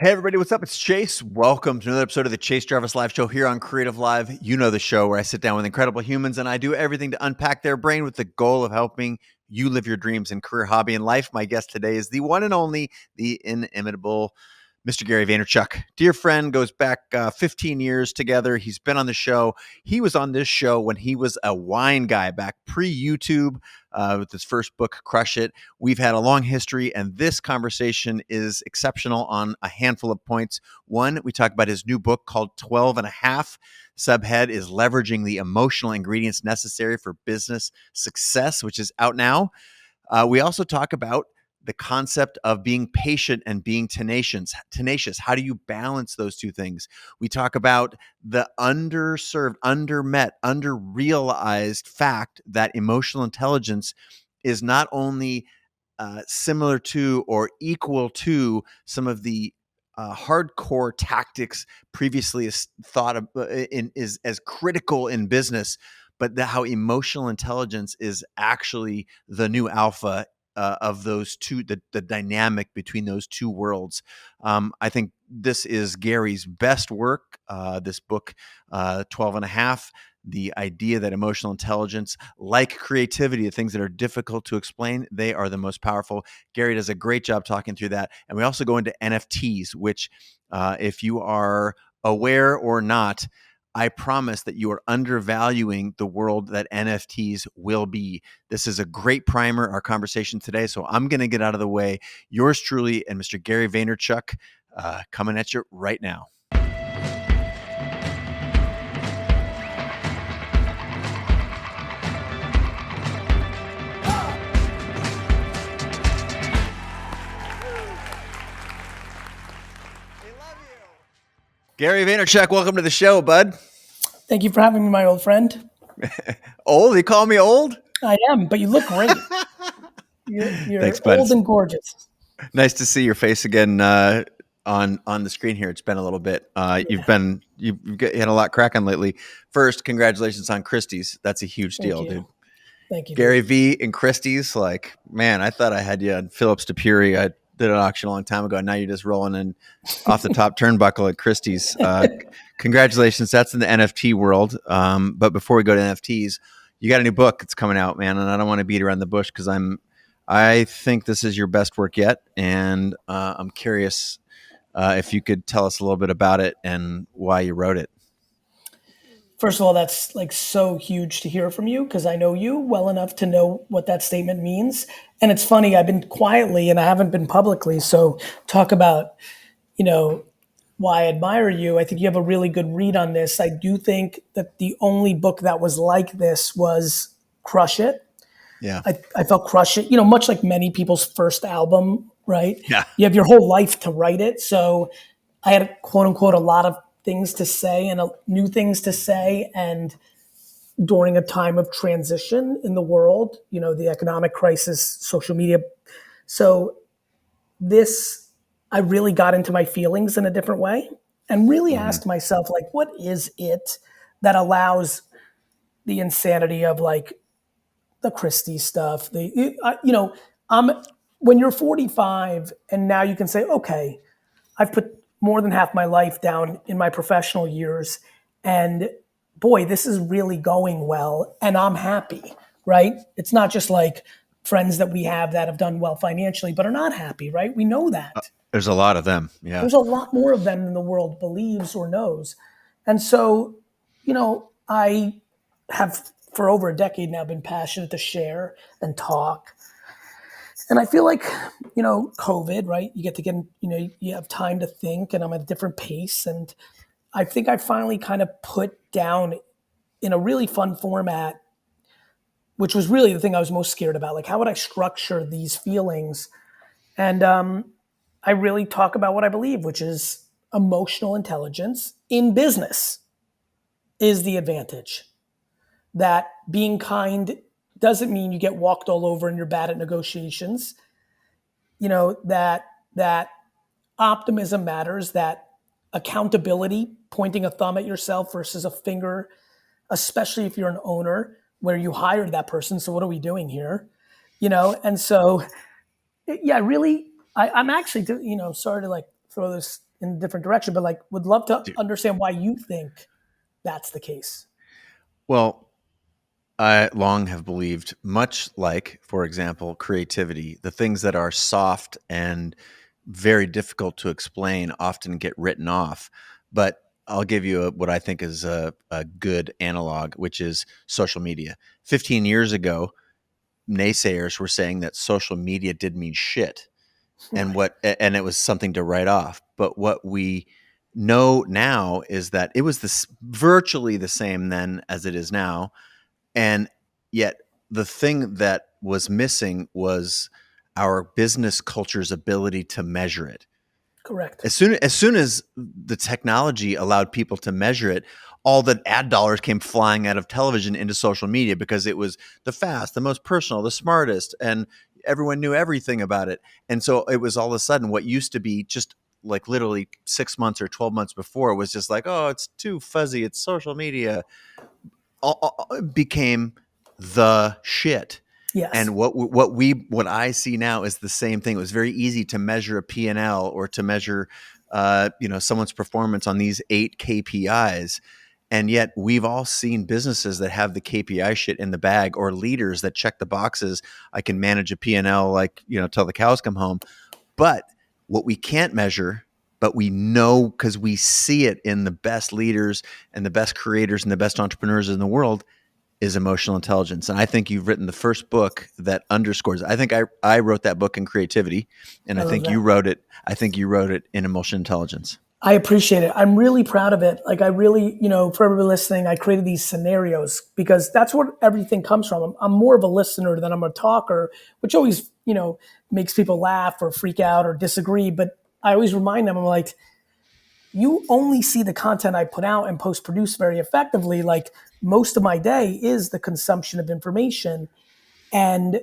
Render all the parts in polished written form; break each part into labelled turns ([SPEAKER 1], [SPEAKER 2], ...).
[SPEAKER 1] Hey everybody, what's up? It's Chase. Welcome to another episode of the Chase Jarvis Live Show here on Creative Live. You know the show where I sit down with incredible humans and I do everything to unpack their brain with the goal of helping you live your dreams in career, hobby, and life. My guest today is the one and only, the inimitable Mr. Gary Vaynerchuk. Dear friend, goes back 15 years together. He's been on the show. He was on this show when he was a wine guy back pre-YouTube with his first book, Crush It. We've had a long history, and this conversation is exceptional on a handful of points. One, we talk about his new book called 12 and a Half. Subhead is Leveraging the Emotional Ingredients Necessary for Business Success, which is out now. We also talk about the concept of being patient and being tenacious. How do you balance those two things? We talk about the underserved, undermet, underrealized fact that emotional intelligence is not only similar to or equal to some of the hardcore tactics previously thought of is as critical in business, but how emotional intelligence is actually the new alpha of those two, the dynamic between those two worlds. I think this is Gary's best work, this book, 12 and a Half, the idea that emotional intelligence, like creativity, the things that are difficult to explain, they are the most powerful. Gary does a great job talking through that. And we also go into NFTs, which if you are aware or not, I promise that you are undervaluing the world that NFTs will be. This is a great primer, our conversation today. So I'm going to get out of the way. Yours truly and Mr. Gary Vaynerchuk coming at you right now. Gary Vaynerchuk, welcome to the show, bud.
[SPEAKER 2] Thank you for having me, my old friend.
[SPEAKER 1] Old? You call me old?
[SPEAKER 2] I am, but you look great. You're
[SPEAKER 1] Thanks, bud.
[SPEAKER 2] old and gorgeous.
[SPEAKER 1] Nice to see your face again on the screen here. It's been a little bit. You've had a lot cracking lately. First, congratulations on Christies. That's a huge deal, dude.
[SPEAKER 2] Thank you.
[SPEAKER 1] Gary V and Christies, like, man, I thought I had you on Phillips to Puri. I did an auction a long time ago. Now you're just rolling in off the top turnbuckle at Christies. Congratulations. That's in the NFT world. But before we go to NFTs, you got a new book that's coming out, man. And I don't want to beat around the bush because I think this is your best work yet. And I'm curious if you could tell us a little bit about it and why you wrote it.
[SPEAKER 2] First of all, that's like so huge to hear from you because I know you well enough to know what that statement means. And it's funny, I've been quietly and I haven't been publicly. So talk about, why I admire you. I think you have a really good read on this. I do think that the only book that was like this was Crush It.
[SPEAKER 1] Yeah.
[SPEAKER 2] I felt Crush It, much like many people's first album, right?
[SPEAKER 1] Yeah.
[SPEAKER 2] You have your whole life to write it. So I had, quote unquote, a lot of things to say and new things to say. And during a time of transition in the world, the economic crisis, social media. So I really got into my feelings in a different way and really asked myself, like, what is it that allows the insanity of like the Christies stuff? When you're 45 and now you can say, okay, I've put more than half my life down in my professional years. And boy, this is really going well. And I'm happy, right? It's not just like friends that we have that have done well financially, but are not happy, right? We know that.
[SPEAKER 1] There's a lot of them. Yeah.
[SPEAKER 2] There's a lot more of them than the world believes or knows. And so, I have for over a decade now been passionate to share and talk. And I feel like, COVID, right? You get to get, you have time to think and I'm at a different pace. And I think I finally kind of put down in a really fun format, which was really the thing I was most scared about. Like, how would I structure these feelings? And I really talk about what I believe, which is emotional intelligence in business is the advantage. That being kind doesn't mean you get walked all over and you're bad at negotiations. That optimism matters, that accountability, pointing a thumb at yourself versus a finger, especially if you're an owner where you hired that person. So what are we doing here? And so, yeah, really, I'm actually, sorry to like throw this in a different direction, but like would love to
[SPEAKER 1] Dude.
[SPEAKER 2] understand why you think that's the case.
[SPEAKER 1] Well, I long have believed, much like, for example, creativity, the things that are soft and very difficult to explain often get written off. But I'll give you what I think is a good analog, which is social media. 15 years ago, naysayers were saying that social media didn't mean shit, and
[SPEAKER 2] Right.
[SPEAKER 1] and it was something to write off. But what we know now is that it was virtually the same then as it is now, and yet the thing that was missing was our business culture's ability to measure it.
[SPEAKER 2] Correct.
[SPEAKER 1] As soon as the technology allowed people to measure it, all the ad dollars came flying out of television into social media because it was the fast, the most personal, the smartest, and everyone knew everything about it. And so it was all of a sudden what used to be just like literally 6 months or 12 months before was just like, oh, it's too fuzzy. It's social media. Became the shit.
[SPEAKER 2] Yes.
[SPEAKER 1] And what I see now is the same thing. It was very easy to measure a P&L or to measure someone's performance on these 8 KPIs. And yet we've all seen businesses that have the KPI shit in the bag, or leaders that check the boxes. I can manage a P&L like, till the cows come home. But what we can't measure, but we know because we see it in the best leaders and the best creators and the best entrepreneurs in the world, is emotional intelligence. And I think you've written the first book that underscores it. I think I wrote that book in creativity, and
[SPEAKER 2] I
[SPEAKER 1] I
[SPEAKER 2] love
[SPEAKER 1] think you
[SPEAKER 2] that.
[SPEAKER 1] wrote it. I think you wrote it in emotional intelligence.
[SPEAKER 2] I appreciate it. I'm really proud of it. Like I really, for everybody listening, I created these scenarios because that's where everything comes from. I'm more of a listener than I'm a talker, which always, makes people laugh or freak out or disagree. But I always remind them, I'm like, you only see the content I put out and post produce very effectively. Like most of my day is the consumption of information. And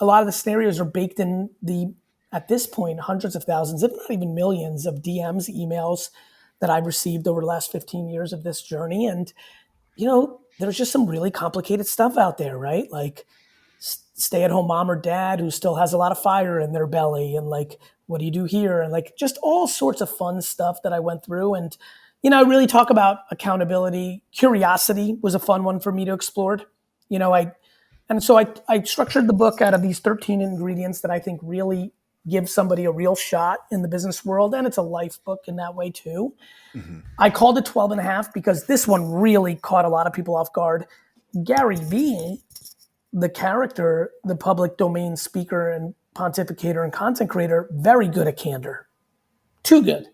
[SPEAKER 2] a lot of the scenarios are baked in at this point, hundreds of thousands, if not even millions of DMs, emails that I've received over the last 15 years of this journey. And, there's just some really complicated stuff out there, right? Like stay at home mom or dad who still has a lot of fire in their belly. And like, what do you do here? And like, just all sorts of fun stuff that I went through. And, I really talk about accountability. Curiosity was a fun one for me to explore. I structured the book out of these 13 ingredients that I think really give somebody a real shot in the business world. And it's a life book in that way too.
[SPEAKER 1] Mm-hmm.
[SPEAKER 2] I called it 12 and a half because this one really caught a lot of people off guard. Gary Vee, the character, the public domain speaker and pontificator and content creator, very good at candor. Too good.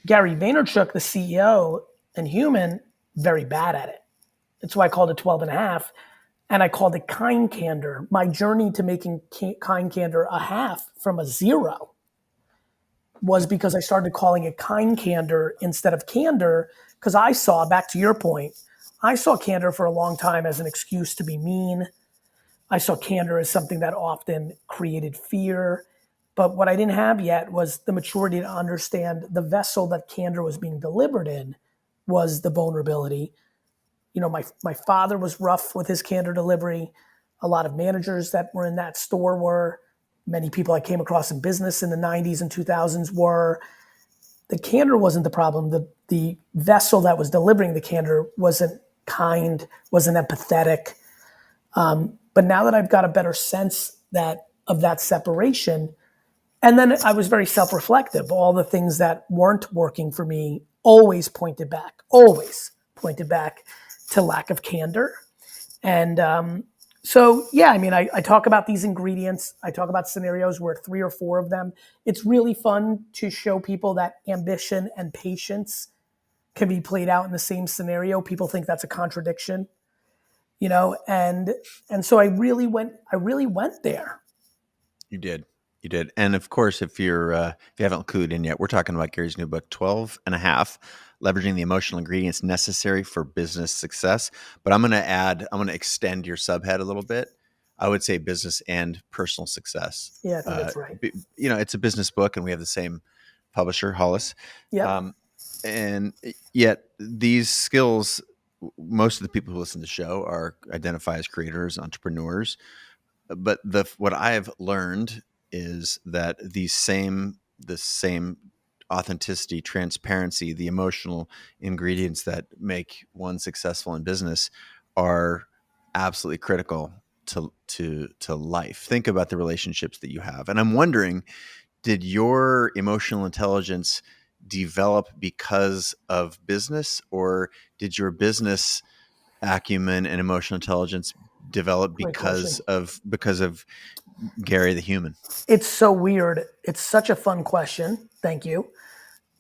[SPEAKER 2] Gary Vaynerchuk, the CEO and human, very bad at it. That's why I called it 12 and a half. And I called it kind candor. My journey to making kind candor a half from a 0 was because I started calling it kind candor instead of candor. Because I saw, back to your point, I saw candor for a long time as an excuse to be mean. I saw candor as something that often created fear. But what I didn't have yet was the maturity to understand the vessel that candor was being delivered in was the vulnerability. My father was rough with his candor delivery. A lot of managers that were in that store were. Many people I came across in business in the 90s and 2000s were. The candor wasn't the problem. The vessel that was delivering the candor wasn't kind, wasn't empathetic. But now that I've got a better sense of that separation, and then I was very self-reflective. All the things that weren't working for me always pointed back to lack of candor. And I talk about these ingredients. I talk about scenarios where 3 or 4 of them. It's really fun to show people that ambition and patience can be played out in the same scenario. People think that's a contradiction, and so I really went there.
[SPEAKER 1] You did. You did. And of course, if you haven't clued in yet, we're talking about Gary's new book, 12 and a half, leveraging the emotional ingredients necessary for business success. But I'm going to extend your subhead a little bit. I would say business and personal success.
[SPEAKER 2] Yeah, I think that's right.
[SPEAKER 1] It's a business book, and we have the same publisher, Hollis.
[SPEAKER 2] Yeah.
[SPEAKER 1] And yet these skills, most of the people who listen to the show identify as creators, entrepreneurs. But what I have learned is that the same authenticity, transparency, the emotional ingredients that make one successful in business are absolutely critical to life. Think about the relationships that you have. And I'm wondering, did your emotional intelligence develop because of business, or did your business acumen and emotional intelligence develop
[SPEAKER 2] Great question.
[SPEAKER 1] because of Gary the human?
[SPEAKER 2] It's so weird. It's such a fun question. Thank you.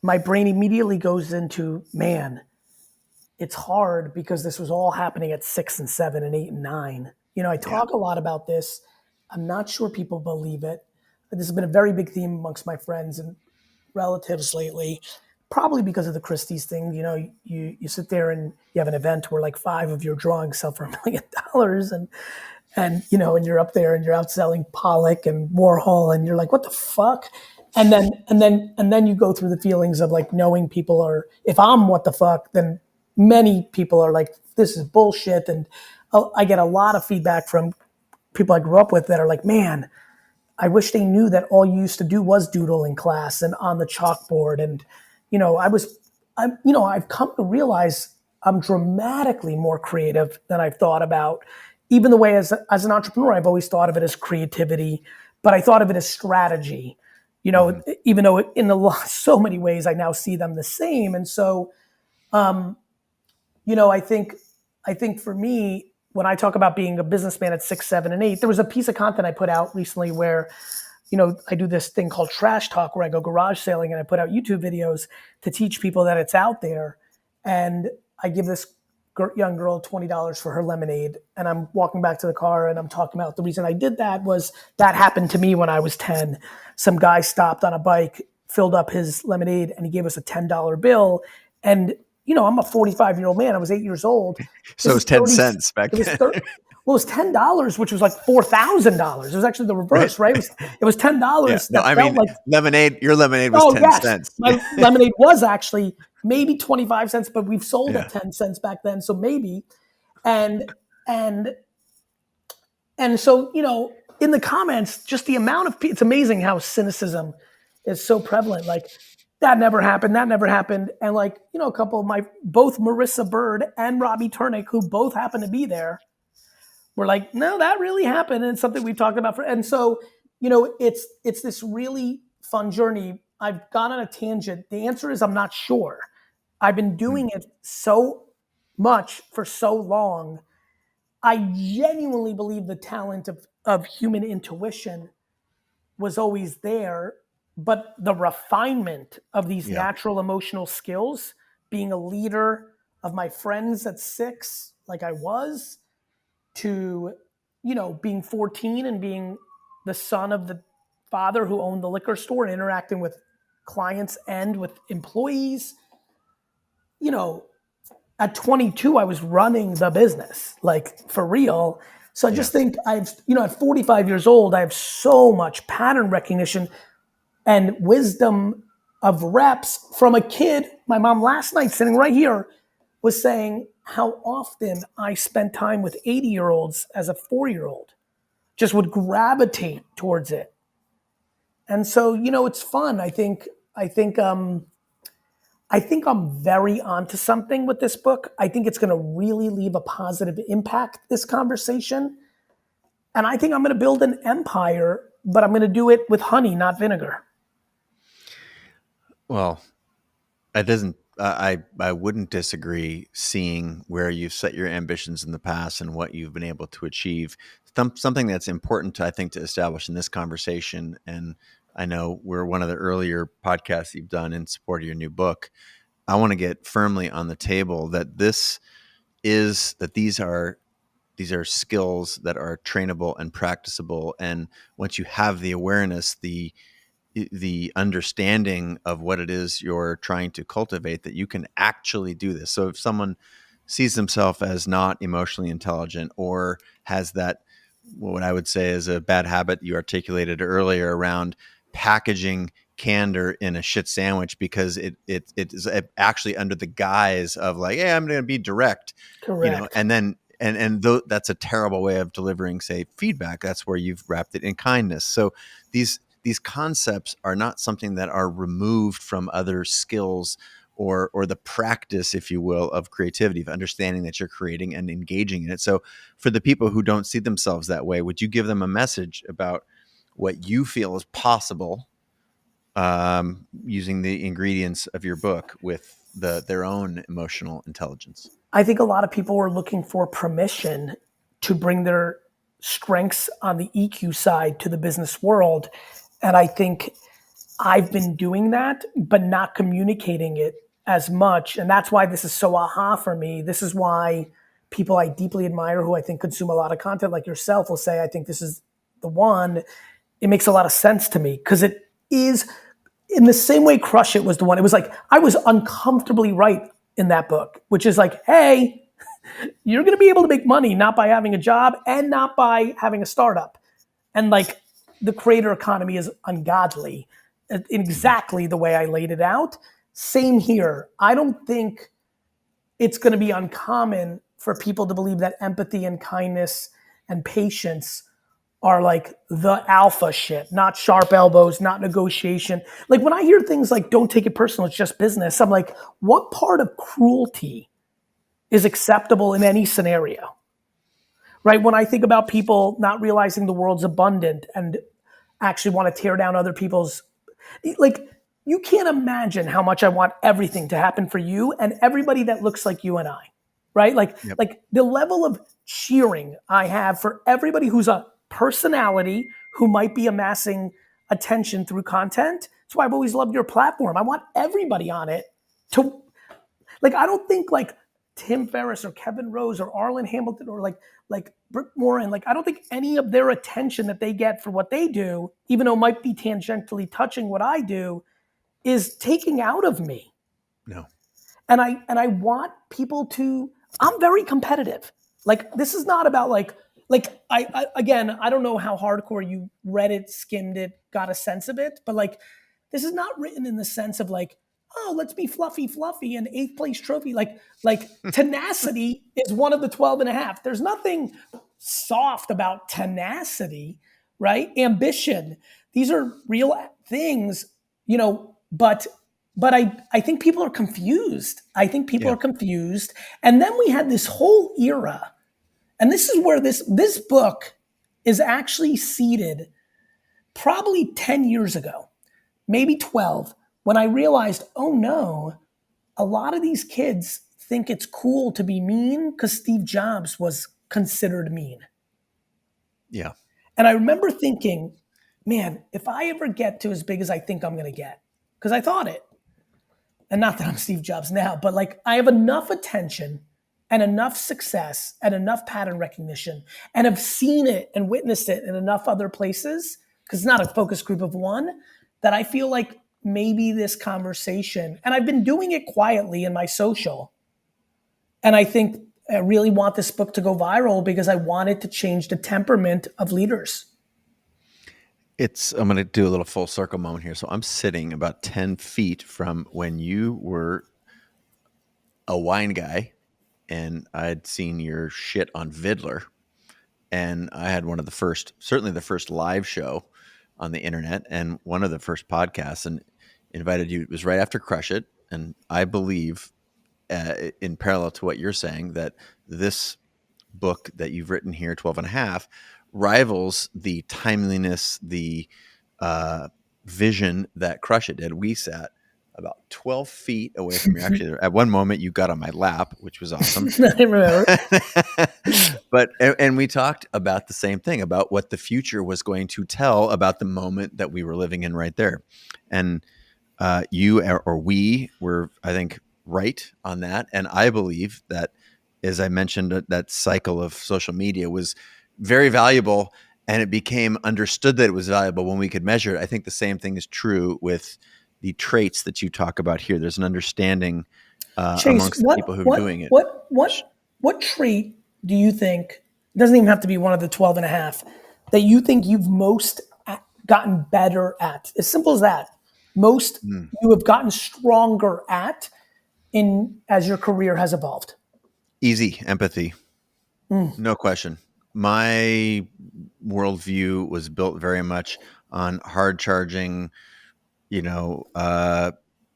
[SPEAKER 2] My brain immediately goes into, man, it's hard because this was all happening at 6 and 7 and 8 and 9. I
[SPEAKER 1] Yeah.
[SPEAKER 2] talk a lot about this. I'm not sure people believe it. This has been a very big theme amongst my friends and relatives lately, probably because of the Christies thing. You sit there and you have an event where like 5 of your drawings sell for $1 million, and you're up there and you're outselling Pollock and Warhol, and you're like, what the fuck? And then you go through the feelings of like knowing people are, if I'm what the fuck, then many people are like, this is bullshit. And I get a lot of feedback from people I grew up with that are like, man, I wish they knew that all you used to do was doodle in class and on the chalkboard. And, I've come to realize I'm dramatically more creative than I've thought about. Even the way as an entrepreneur, I've always thought of it as creativity, but I thought of it as strategy,
[SPEAKER 1] Mhm.
[SPEAKER 2] even though in so many ways I now see them the same. And so, um, I think for me, when I talk about being a businessman at 6, 7, and 8, there was a piece of content I put out recently where, I do this thing called trash talk where I go garage sailing and I put out YouTube videos to teach people that it's out there. And I give this young girl $20 for her lemonade. And I'm walking back to the car and I'm talking about the reason I did that was that happened to me when I was 10. Some guy stopped on a bike, filled up his lemonade, and he gave us a $10 bill. And I'm a 45-year-old man. I was 8 years old.
[SPEAKER 1] So
[SPEAKER 2] This
[SPEAKER 1] it
[SPEAKER 2] is
[SPEAKER 1] was 10 cents back
[SPEAKER 2] It was
[SPEAKER 1] then.
[SPEAKER 2] well, it was $10, which was like $4,000. It was actually the
[SPEAKER 1] Right?
[SPEAKER 2] reverse, right? It was $10
[SPEAKER 1] Yeah. No,
[SPEAKER 2] that
[SPEAKER 1] I
[SPEAKER 2] felt
[SPEAKER 1] mean,
[SPEAKER 2] like,
[SPEAKER 1] your lemonade was
[SPEAKER 2] oh
[SPEAKER 1] 10
[SPEAKER 2] yes,
[SPEAKER 1] cents.
[SPEAKER 2] my lemonade was actually maybe 25 cents, but we've sold at
[SPEAKER 1] Yeah.
[SPEAKER 2] 10 cents back then, so maybe. And and and so in the comments, just the amount of it's amazing how cynicism is so prevalent. Like, that never happened. That never happened. And like, a couple of both Marissa Bird and Robbie Turnick, who both happen to be there, we're like, no, that really happened, and it's something we've talked about and so, it's this really fun journey. I've gone on a tangent. The answer is I'm not sure. I've been
[SPEAKER 1] Mm.
[SPEAKER 2] doing it so much for so long. I genuinely believe the talent of human intuition was always there, but the refinement of these
[SPEAKER 1] Yeah.
[SPEAKER 2] natural emotional skills, being a leader of my friends at 6, like I was, to being 14 and being the son of the father who owned the liquor store and interacting with clients and with employees. you know at 22 I was running the business, like, for real. So I
[SPEAKER 1] Yeah.
[SPEAKER 2] just think at 45 years old, I have so much pattern recognition and wisdom of reps from a kid. My mom last night, sitting right here, was saying how often I spent time with 80-year-olds as a 4-year-old, just would gravitate towards it. And so, it's fun. I think I'm very onto something with this book. I think it's going to really leave a positive impact, this conversation. And I think I'm going to build an empire, but I'm going to do it with honey, not vinegar.
[SPEAKER 1] Well, it doesn't. I wouldn't disagree. Seeing where you've set your ambitions in the past and what you've been able to achieve, something that's important to, I think, to establish in this conversation. And I know we're one of the earlier podcasts you've done in support of your new book. I want to get firmly on the table that these are skills that are trainable and practicable. And once you have the awareness, the understanding of what it is you're trying to cultivate, that you can actually do this. So if someone sees themselves as not emotionally intelligent, or has that, what I would say is a bad habit you articulated earlier around packaging candor in a shit sandwich, because it is actually under the guise of like, hey, I'm going to be direct,
[SPEAKER 2] Correct.
[SPEAKER 1] and then that's a terrible way of delivering, say, feedback. That's where you've wrapped it in kindness. So these concepts are not something that are removed from other skills or the practice, if you will, of creativity, of understanding that you're creating and engaging in it. So for the people who don't see themselves that way, would you give them a message about what you feel is possible, using the ingredients of your book with their own emotional intelligence?
[SPEAKER 2] I think a lot of people are looking for permission to bring their strengths on the EQ side to the business world. And I think I've been doing that, but not communicating it as much. And that's why this is so aha for me. This is why people I deeply admire who I think consume a lot of content like yourself will say, I think this is the one. It makes a lot of sense to me because it is in the same way Crush It was the one. It was like, I was uncomfortably right in that book, which is like, hey, you're going to be able to make money not by having a job and not by having a startup. And like the creator economy is ungodly, exactly the way I laid it out. Same here. I don't think it's going to be uncommon for people to believe that empathy and kindness and patience are like the alpha shit, not sharp elbows, not negotiation. Like when I hear things like don't take it personal, it's just business, I'm like, what part of cruelty is acceptable in any scenario? Right? When I think about people not realizing the world's abundant and actually want to tear down other people's, like, you can't imagine how much I want everything to happen for you and everybody that looks like you and I, right?
[SPEAKER 1] Yep.
[SPEAKER 2] Like the level of cheering I have for everybody who's a personality who might be amassing attention through content. That's why I've always loved your platform. I want everybody on it to, like, I don't think like Tim Ferriss or Kevin Rose or Arlen Hamilton or like Britt Morin, like I don't think any of their attention that they get for what they do, even though it might be tangentially touching what I do, is taking out of me.
[SPEAKER 1] No.
[SPEAKER 2] And I want people to, I'm very competitive. Like this is not about like I again, I don't know how hardcore you read it, skimmed it, got a sense of it, but like this is not written in the sense of like, oh, let's be fluffy and 8th place trophy. Like tenacity is one of the 12 and a half. There's nothing soft about tenacity, right? Ambition. These are real things, you know, but I think people are confused. I think people are confused. And then we had this whole era, and this is where this book is actually seeded probably 10 years ago, maybe 12, when I realized, oh no, a lot of these kids think it's cool to be mean because Steve Jobs was considered mean.
[SPEAKER 1] Yeah.
[SPEAKER 2] And I remember thinking, man, if I ever get to as big as I think I'm going to get, because I thought it, and not that I'm Steve Jobs now, but like I have enough attention and enough success and enough pattern recognition and have seen it and witnessed it in enough other places, because it's not a focus group of one, that I feel like maybe this conversation, and I've been doing it quietly in my social, and I think I really want this book to go viral because I want it to change the temperament of leaders.
[SPEAKER 1] I'm going to do a little full circle moment here. So I'm sitting about 10 feet from when you were a wine guy, and I'd seen your shit on Vidler, and I had one of the first, certainly the first live show on the internet, and one of the first podcasts, and invited you. It was right after Crush It, and I believe, in parallel to what you're saying, that this book that you've written here, 12 and a half, rivals the timeliness, the vision that Crush It did. We sat about 12 feet away from you. Actually, at one moment you got on my lap, which was awesome.
[SPEAKER 2] I remember.
[SPEAKER 1] But and we talked about the same thing, about what the future was going to tell about the moment that we were living in right there. And you or we were, I think, right on that. And I believe that, as I mentioned, that cycle of social media was very valuable, and it became understood that it was valuable when we could measure it. I think the same thing is true with the traits that you talk about here. There's an understanding
[SPEAKER 2] Chase,
[SPEAKER 1] amongst the people who are doing it.
[SPEAKER 2] What trait do you think, it doesn't even have to be one of the 12 and a half, that you think you've most gotten better at? As simple as that. Most you have gotten stronger at as your career has evolved?
[SPEAKER 1] Easy empathy.
[SPEAKER 2] Mm.
[SPEAKER 1] No question. My worldview was built very much on hard charging, you know,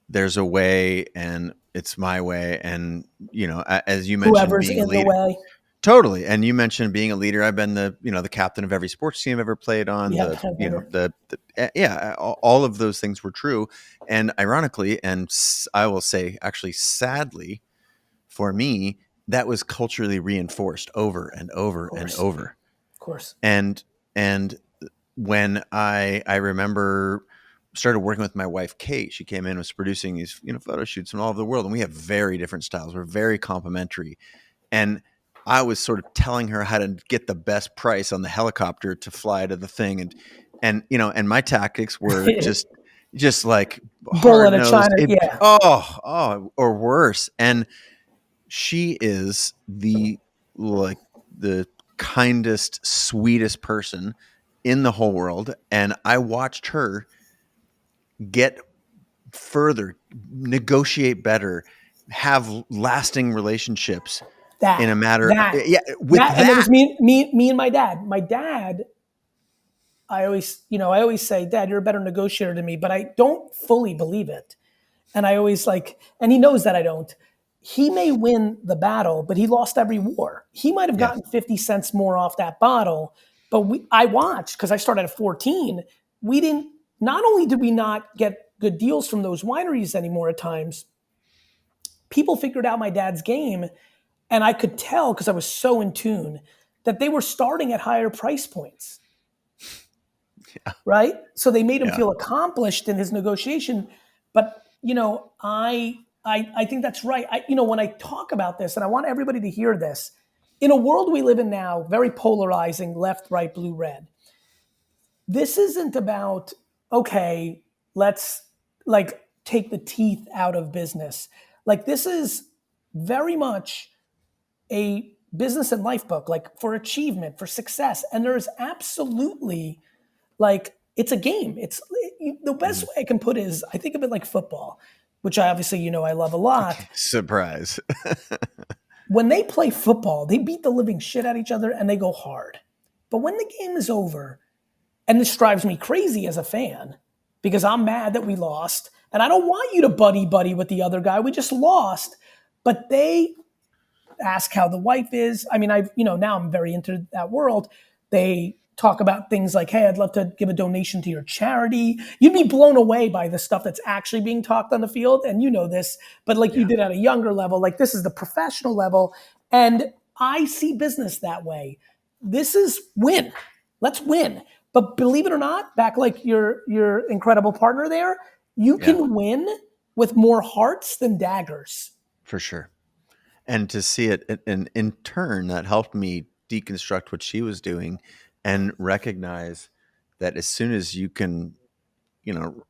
[SPEAKER 1] there's a way and it's my way. And, as you mentioned,
[SPEAKER 2] Whoever's
[SPEAKER 1] being a
[SPEAKER 2] in the
[SPEAKER 1] leader.
[SPEAKER 2] way.
[SPEAKER 1] Totally. And you mentioned being a leader. I've been the captain of every sports team I've ever played on.
[SPEAKER 2] Yeah, I've never.
[SPEAKER 1] Yeah, all of those things were true. And ironically, and I will say, actually, sadly for me, that was culturally reinforced over and
[SPEAKER 2] Of
[SPEAKER 1] over and
[SPEAKER 2] course,
[SPEAKER 1] over.
[SPEAKER 2] of course.
[SPEAKER 1] And, and when I remember started working with my wife Kate, she came in, was producing these photo shoots from all over the world, and we have very different styles. We're very complementary, and I was sort of telling her how to get the best price on the helicopter to fly to the thing, and my tactics were just like
[SPEAKER 2] Bull
[SPEAKER 1] hard
[SPEAKER 2] in a
[SPEAKER 1] nosed,
[SPEAKER 2] China. Yeah,
[SPEAKER 1] or worse. And she is the kindest, sweetest person in the whole world. And I watched her get further, negotiate better, have lasting relationships in
[SPEAKER 2] that
[SPEAKER 1] a matter,
[SPEAKER 2] that
[SPEAKER 1] yeah, with
[SPEAKER 2] that, and it was
[SPEAKER 1] that.
[SPEAKER 2] me and my dad. My dad, I always say, Dad, you're a better negotiator than me, but I don't fully believe it. And I always and he knows that I don't. He may win the battle, but he lost every war. He might have
[SPEAKER 1] Yeah,
[SPEAKER 2] gotten 50 cents more off that bottle, but I watched because I started at 14. We didn't, not only did we not get good deals from those wineries anymore at times, people figured out my dad's game. And I could tell because I was so in tune that they were starting at higher price points,
[SPEAKER 1] yeah,
[SPEAKER 2] right? So they made him
[SPEAKER 1] yeah,
[SPEAKER 2] feel accomplished in his negotiation. But I think that's right. When I talk about this, and I want everybody to hear this, in a world we live in now, very polarizing, left, right, blue, red. This isn't about okay, let's take the teeth out of business. Like this is very much a business and life book, like for achievement, for success. And there's absolutely it's a game. It's the best
[SPEAKER 1] mhm.
[SPEAKER 2] way I can put it is I think of it like football, which I obviously I love a lot.
[SPEAKER 1] Surprise.
[SPEAKER 2] When they play football, they beat the living shit out of each other and they go hard. But when the game is over, and this drives me crazy as a fan because I'm mad that we lost, and I don't want you to buddy buddy with the other guy. We just lost, but they ask how the wife is. I mean, now I'm very into that world. They talk about things like, hey, I'd love to give a donation to your charity. You'd be blown away by the stuff that's actually being talked on the field. And you know this, but like you
[SPEAKER 1] Yeah,
[SPEAKER 2] did at a younger level, like this is the professional level. And I see business that way. This is win. Let's win. But believe it or not, back like your incredible partner there, you
[SPEAKER 1] yeah,
[SPEAKER 2] can win with more hearts than daggers.
[SPEAKER 1] for sure. And to see it, and in turn, that helped me deconstruct what she was doing and recognize that as soon as you can, you know,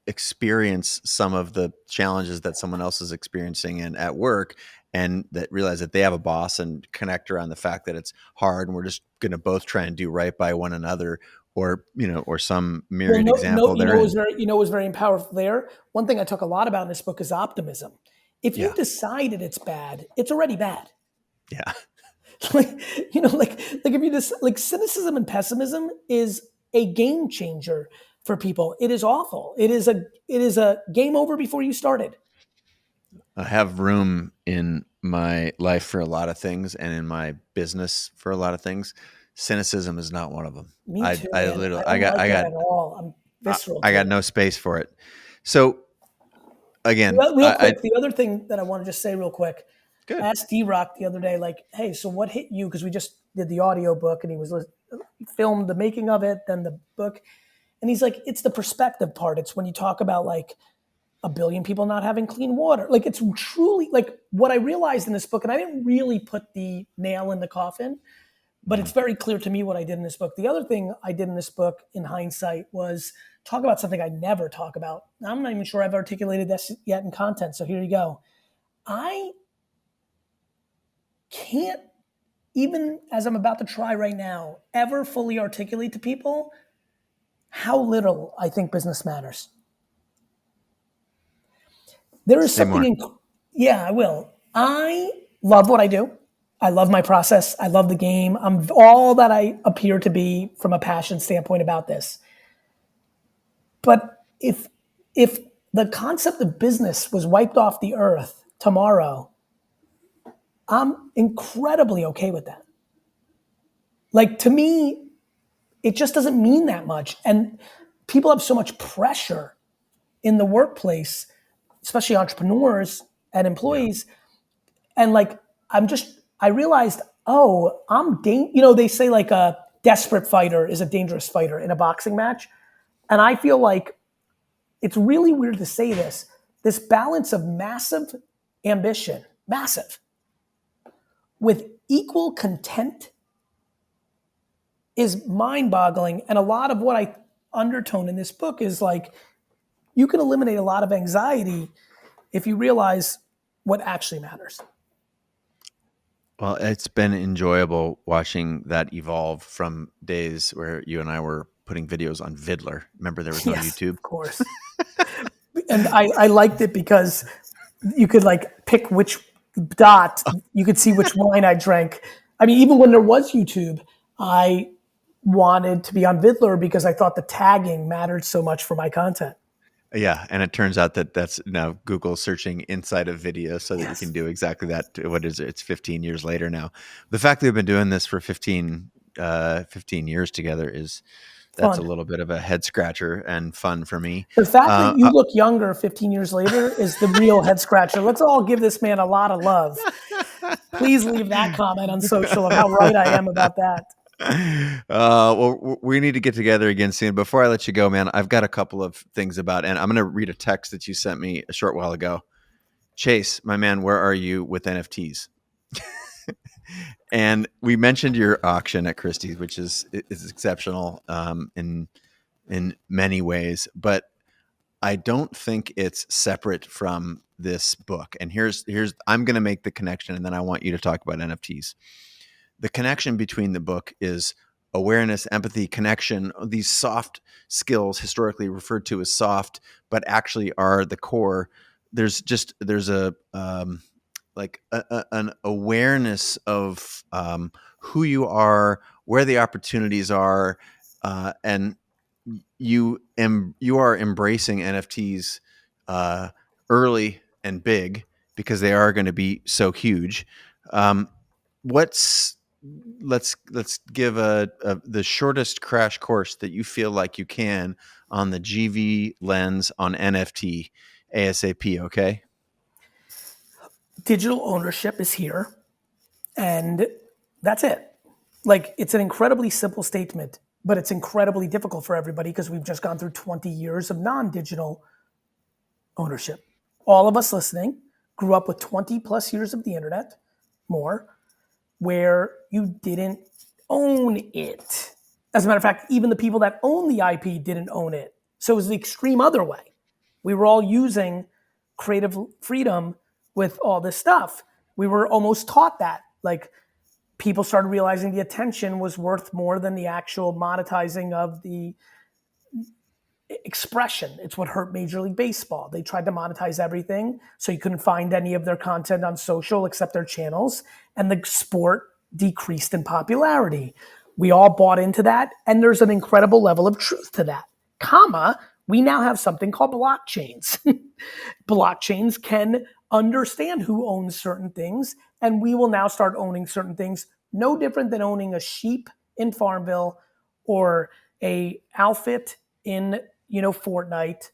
[SPEAKER 1] experience some of the challenges that someone else is experiencing and at work, and that realize that they have a boss and connect around the fact that it's hard and we're just going to both try and do right by one another, or some
[SPEAKER 2] Well,
[SPEAKER 1] myriad
[SPEAKER 2] no, no,
[SPEAKER 1] example therein.
[SPEAKER 2] was very powerful there. One thing I talk a lot about in this book is optimism. If
[SPEAKER 1] Yeah.
[SPEAKER 2] you've decided it's bad, it's already bad.
[SPEAKER 1] Yeah.
[SPEAKER 2] like like if you just cynicism and pessimism is a game changer for people. It is awful. It is a game over before you started.
[SPEAKER 1] I have room in my life for a lot of things and in my business for a lot of things. Cynicism is not one of them.
[SPEAKER 2] Me
[SPEAKER 1] I
[SPEAKER 2] too,
[SPEAKER 1] I
[SPEAKER 2] man.
[SPEAKER 1] literally
[SPEAKER 2] I don't like that at all. I'm
[SPEAKER 1] I,
[SPEAKER 2] visceral
[SPEAKER 1] I
[SPEAKER 2] to
[SPEAKER 1] got
[SPEAKER 2] it.
[SPEAKER 1] no space for it. So again,
[SPEAKER 2] Real
[SPEAKER 1] I
[SPEAKER 2] quick, the other thing that I want to just say real quick, I
[SPEAKER 1] good.
[SPEAKER 2] asked D-Rock the other day, like, hey, so what hit you? Because we just did the audio book and he filmed the making of it, then the book. And he's like, it's the perspective part. It's when you talk about like a billion people not having clean water. Like it's truly like what I realized in this book, and I didn't really put the nail in the coffin, but it's
[SPEAKER 1] Mhm.
[SPEAKER 2] very clear to me what I did in this book. The other thing I did in this book in hindsight was talk about something I never talk about. I'm not even sure I've articulated this yet in content. So here you go. I can't, even as I'm about to try right now, ever fully articulate to people how little I think business matters. There is
[SPEAKER 1] Say
[SPEAKER 2] something
[SPEAKER 1] more.
[SPEAKER 2] in, yeah, I will. I love what I do. I love my process. I love the game. I'm all that I appear to be from a passion standpoint about this. But if the concept of business was wiped off the earth tomorrow, I'm incredibly okay with that. Like, to me, it just doesn't mean that much. And people have so much pressure in the workplace, especially entrepreneurs and
[SPEAKER 1] Yeah.
[SPEAKER 2] employees. And like, I realized, oh, they say like a desperate fighter is a dangerous fighter in a boxing match. And I feel like it's really weird to say this balance of massive ambition, massive, with equal content is mind boggling. And a lot of what I undertone in this book is like, you can eliminate a lot of anxiety if you realize what actually matters.
[SPEAKER 1] Well, it's been enjoyable watching that evolve from days where you and I were putting videos on Vidler. Remember, there was no
[SPEAKER 2] Yes,
[SPEAKER 1] YouTube.
[SPEAKER 2] of course. And I liked it because you could like pick which dot, you could see which wine I drank. I mean, even when there was YouTube, I wanted to be on Vidler because I thought the tagging mattered so much for my content.
[SPEAKER 1] Yeah, and it turns out that that's now Google searching inside of video so that you can
[SPEAKER 2] Yes.
[SPEAKER 1] do exactly that. What is it? It's 15 years later now. The fact that we've been doing this for 15 years together that's a
[SPEAKER 2] Fun.
[SPEAKER 1] little bit of a head scratcher and fun for me.
[SPEAKER 2] The fact that
[SPEAKER 1] Uh,
[SPEAKER 2] you look younger 15 years later is the real head scratcher. Let's all give this man a lot of love. Please leave that comment on social of how right I am about that.
[SPEAKER 1] well, we need to get together again soon. Before I let you go, man, I've got a couple of things and I'm going to read a text that you sent me a short while ago. Chase, my man, where are you with NFTs? And we mentioned your auction at Christie's, which is exceptional in many ways, but I don't think it's separate from this book. And here's I'm going to make the connection, and then I want you to talk about NFTs. The connection between the book is awareness, empathy, connection, these soft skills historically referred to as soft, but actually are the core. There's an awareness of who you are, where the opportunities are, and you are embracing NFTs early and big because they are going to be so huge. What's let's give the shortest crash course that you feel like you can on the GV lens on NFT ASAP. Okay.
[SPEAKER 2] Digital ownership is here, and that's it. Like, it's an incredibly simple statement, but it's incredibly difficult for everybody because we've just gone through 20 years of non-digital ownership. All of us listening grew up with 20 plus years of the internet, more, where you didn't own it. As a matter of fact, even the people that own the IP didn't own it. So it was the extreme other way. We were all using creative freedom with all this stuff. We were almost taught that. Like, people started realizing the attention was worth more than the actual monetizing of the expression. It's what hurt Major League Baseball. They tried to monetize everything, so you couldn't find any of their content on social except their channels, and the sport decreased in popularity. We all bought into that, and there's an incredible level of truth to that. Comma, we now have something called blockchains. Blockchains can understand who owns certain things, and we will now start owning certain things, no different than owning a sheep in Farmville or a outfit in Fortnite,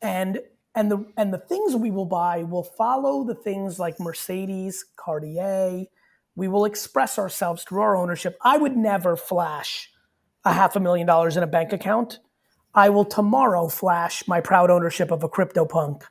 [SPEAKER 2] and the things we will buy will follow the things like Mercedes, Cartier. We will express ourselves through our ownership. I would never flash a $500,000 in a bank account. I will tomorrow flash my proud ownership of a CryptoPunk.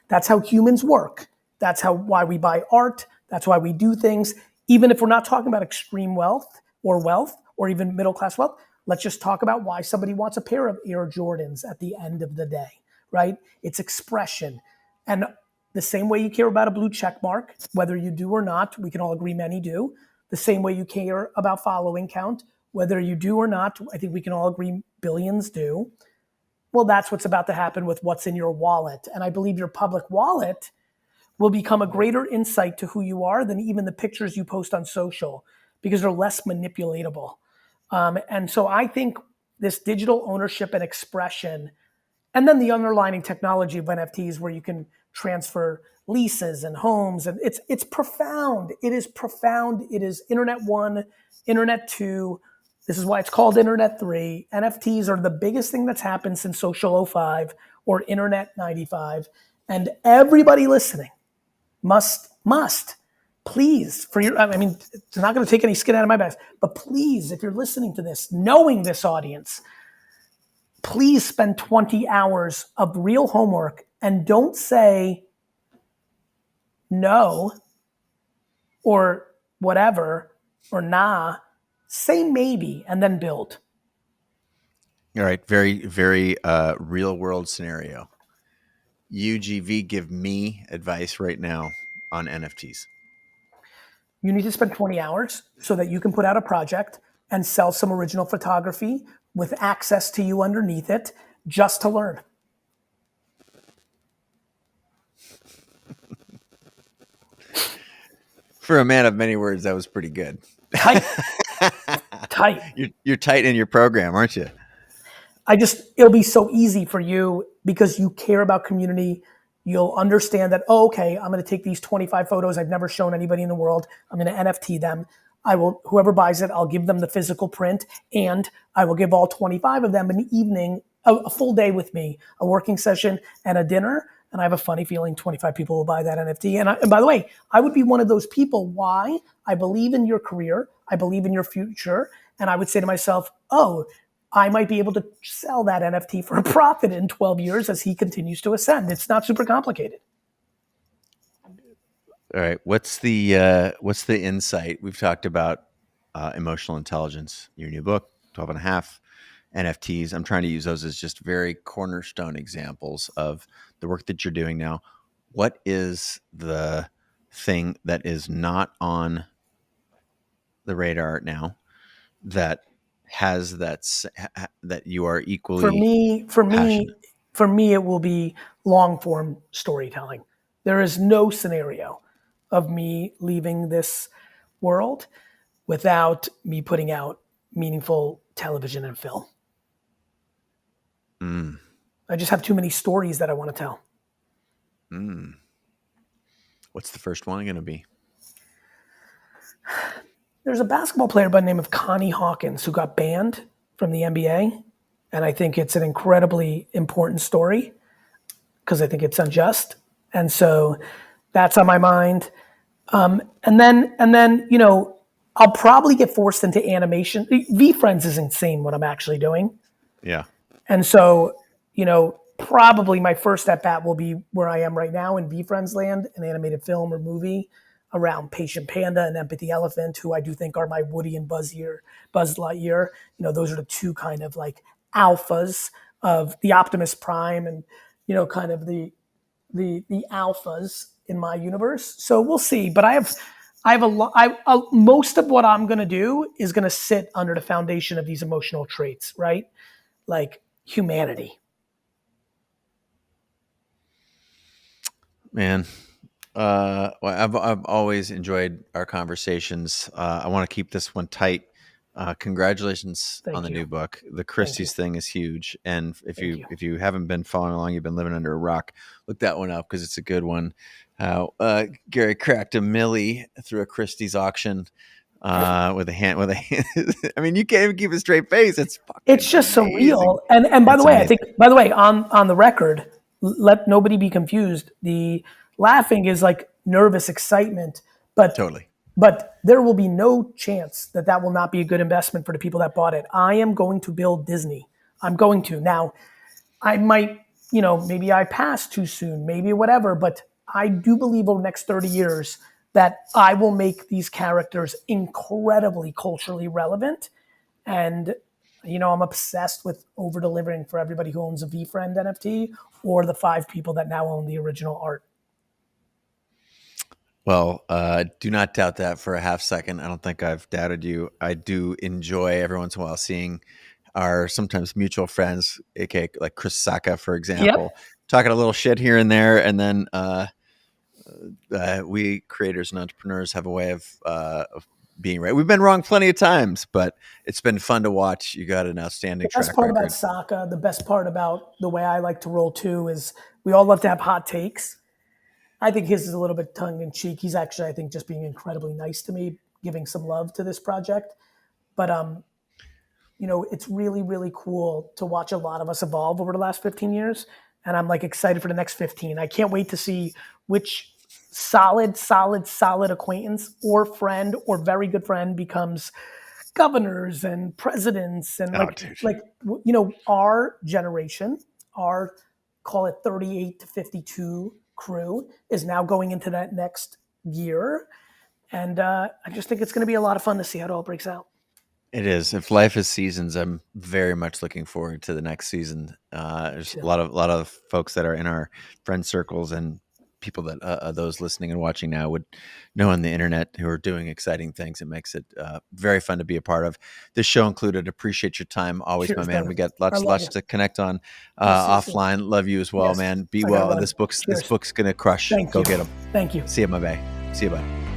[SPEAKER 2] That's how humans work. That's why we buy art. That's why we do things. Even if we're not talking about extreme wealth or even middle class wealth, let's just talk about why somebody wants a pair of Air Jordans at the end of the day, right? It's expression. And the same way you care about a blue check mark, whether you do or not, we can all agree many do. The same way you care about following count, whether you do or not, I think we can all agree billions do. Well, that's what's about to happen with what's in your wallet. And I believe your public wallet will become a greater insight to who you are than even the pictures you post on social, because they're less manipulatable. And so I think this digital ownership and expression, and then the underlying technology of NFTs where you can transfer leases and homes, and it's profound. It is profound. It is Internet 1, Internet 2. This is why it's called Internet 3. NFTs are the biggest thing that's happened since Social 05 or Internet 95. And everybody listening must please, for your, I mean, it's not going to take any skin out of my back, but please, if you're listening to this, knowing this audience, please spend 20 hours of real homework and don't say no or whatever or nah. Say maybe and then build.
[SPEAKER 1] All right. Very, very real world scenario. UGV, give me advice right now on NFTs.
[SPEAKER 2] You need to spend 20 hours so that you can put out a project and sell some original photography with access to you underneath it just to learn.
[SPEAKER 1] For a man of many words, that was pretty good.
[SPEAKER 2] Tight. Tight.
[SPEAKER 1] You're tight in your program, aren't you?
[SPEAKER 2] It'll be so easy for you because you care about community. You'll understand that, oh, okay, I'm going to take these 25 photos I've never shown anybody in the world. I'm going to NFT them. Whoever buys it, I'll give them the physical print, and I will give all 25 of them an evening, a full day with me, a working session and a dinner. And I have a funny feeling 25 people will buy that NFT. And by the way, I would be one of those people. Why? I believe in your career. I believe in your future. And I would say to myself, oh, I might be able to sell that NFT for a profit in 12 years as he continues to ascend. It's not super complicated.
[SPEAKER 1] All right. What's the insight? We've talked about emotional intelligence, your new book, 12 and a half, NFTs. I'm trying to use those as just very cornerstone examples of the work that you're doing now. What is the thing that is not on the radar now that has that you are equally
[SPEAKER 2] For me, it will be long form storytelling. There is no scenario of me leaving this world without me putting out meaningful television and film. I just have too many stories that I want to tell.
[SPEAKER 1] What's the first one going to be?
[SPEAKER 2] There's a basketball player by the name of Connie Hawkins who got banned from the NBA. And I think it's an incredibly important story because I think it's unjust. And so that's on my mind. And then, you know, I'll probably get forced into animation. VFriends is insane what I'm actually doing.
[SPEAKER 1] Yeah.
[SPEAKER 2] And so, you know, probably my first at bat will be where I am right now in VFriends land, an animated film or movie around Patient Panda and Empathy Elephant, who I do think are my Woody and Buzz Lightyear. You know, those are the two kind of like alphas of the Optimus Prime and, you know, kind of the alphas in my universe. So we'll see. But I have a lot. Most of what I'm going to do is going to sit under the foundation of these emotional traits, right? Like humanity.
[SPEAKER 1] Man, well, I've always enjoyed our conversations. I want to keep this one tight. Congratulations on the new book. The Christies thing is huge, and if you haven't been following along, you've been living under a rock. Look that one up because it's a good one. Gary cracked a milli through a Christie's auction with a hand. I mean, you can't even keep a straight face. It's
[SPEAKER 2] just
[SPEAKER 1] amazing.
[SPEAKER 2] surreal. And by the way, amazing. I think on the record, let nobody be confused. The laughing is like nervous excitement, but
[SPEAKER 1] totally.
[SPEAKER 2] But there will be no chance that will not be a good investment for the people that bought it. I am going to build Disney. I'm going to. Now, I might, you know, maybe I pass too soon, maybe whatever, but I do believe over the next 30 years that I will make these characters incredibly culturally relevant. And, you know, I'm obsessed with over-delivering for everybody who owns a VFriend NFT or the 5 people that now own the original art.
[SPEAKER 1] Well, do not doubt that for a half second. I don't think I've doubted you. I do enjoy every once in a while seeing our sometimes mutual friends, aka like Chris Sacca, for example, talking a little shit here and there, and then we creators and entrepreneurs have a way of being right. We've been wrong plenty of times, but it's been fun to watch. You got an outstanding
[SPEAKER 2] The best
[SPEAKER 1] track
[SPEAKER 2] part about
[SPEAKER 1] record.
[SPEAKER 2] Sokka, the best part about the way I like to roll too, is we all love to have hot takes. I think his is a little bit tongue in cheek. He's actually, I think, just being incredibly nice to me, giving some love to this project. But it's really, really cool to watch a lot of us evolve over the last 15 years. And I'm like excited for the next 15. I can't wait to see which solid acquaintance or friend or very good friend becomes governors and presidents and
[SPEAKER 1] Oh, dude.
[SPEAKER 2] our generation, our call it 38 to 52 crew is now going into that next year. And I just think it's going to be a lot of fun to see how it all breaks out.
[SPEAKER 1] It is. If life is seasons, I'm very much looking forward to the next season. There's a lot of folks that are in our friend circles and people that those listening and watching now would know on the internet who are doing exciting things. It makes it very fun to be a part of. This show included. Appreciate your time, always,
[SPEAKER 2] Cheers,
[SPEAKER 1] my man.
[SPEAKER 2] brother.
[SPEAKER 1] We got
[SPEAKER 2] I love
[SPEAKER 1] lots
[SPEAKER 2] you.
[SPEAKER 1] to connect on
[SPEAKER 2] I'll see you soon.
[SPEAKER 1] offline. Love you as well,
[SPEAKER 2] Yes.
[SPEAKER 1] man. Be
[SPEAKER 2] I gotta
[SPEAKER 1] well.
[SPEAKER 2] run.
[SPEAKER 1] This book's
[SPEAKER 2] Cheers.
[SPEAKER 1] gonna crush.
[SPEAKER 2] Thank
[SPEAKER 1] Go
[SPEAKER 2] you.
[SPEAKER 1] get them.
[SPEAKER 2] Thank you.
[SPEAKER 1] See you, my bae. See you, bud.